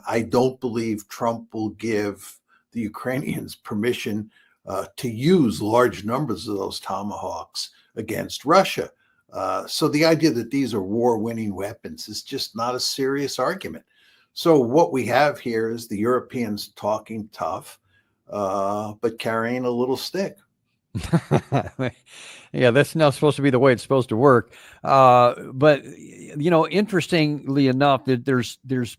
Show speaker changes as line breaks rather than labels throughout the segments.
I don't believe Trump will give the Ukrainians permission to use large numbers of those tomahawks against Russia. So the idea that these are war-winning weapons is just not a serious argument. So what we have here is the Europeans talking tough, but carrying a little stick.
Yeah, that's not supposed to be the way it's supposed to work. But interestingly enough, that there's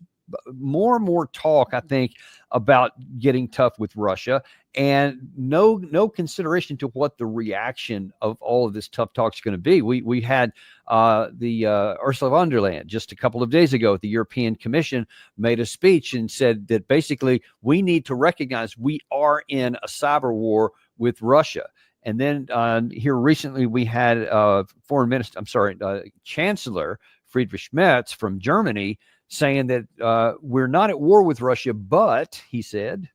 more and more talk, I think, about getting tough with Russia, and no consideration to what the reaction of all of this tough talk is going to be. We had the Ursula von der Leyen just a couple of days ago at the European Commission made a speech and said that basically we need to recognize we are in a cyber war with Russia. And then here recently we had Chancellor Friedrich Merz from Germany saying that we're not at war with Russia, but, he said,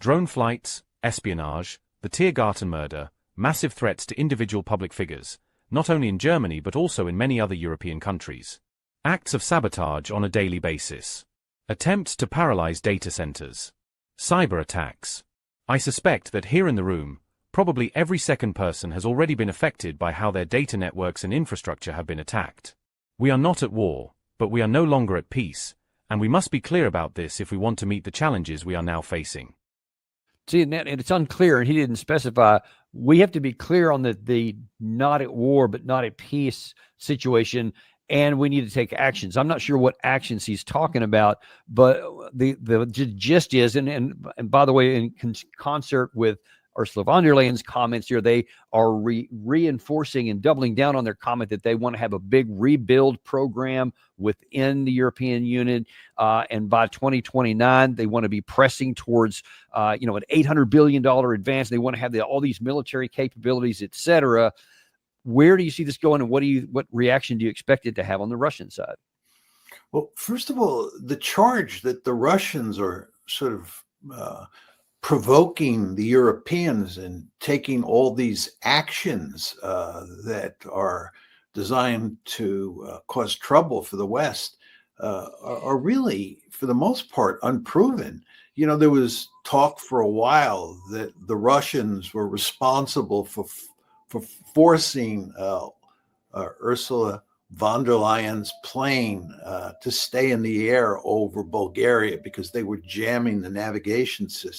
drone flights, espionage, the Tiergarten murder, massive threats to individual public figures, not only in Germany but also in many other European countries. Acts of sabotage on a daily basis. Attempts to paralyze data centers. Cyber attacks. I suspect that here in the room, probably every second person has already been affected by how their data networks and infrastructure have been attacked. We are not at war, but we are no longer at peace, and we must be clear about this if we want to meet the challenges we are now facing.
See, and it's unclear, and he didn't specify. We have to be clear on the not at war, but not at peace situation, and we need to take actions. I'm not sure what actions he's talking about, but the gist is, and by the way, in concert with Ursula von der Leyen's comments here, they are reinforcing and doubling down on their comment that they want to have a big rebuild program within the European Union. And by 2029, they want to be pressing towards, an $800 billion advance. They want to have all these military capabilities, et cetera. Where do you see this going, and what reaction do you expect it to have on the Russian side?
Well, first of all, the charge that the Russians are sort of provoking the Europeans and taking all these actions that are designed to cause trouble for the West are really, for the most part, unproven. There was talk for a while that the Russians were responsible for forcing Ursula von der Leyen's plane to stay in the air over Bulgaria because they were jamming the navigation system.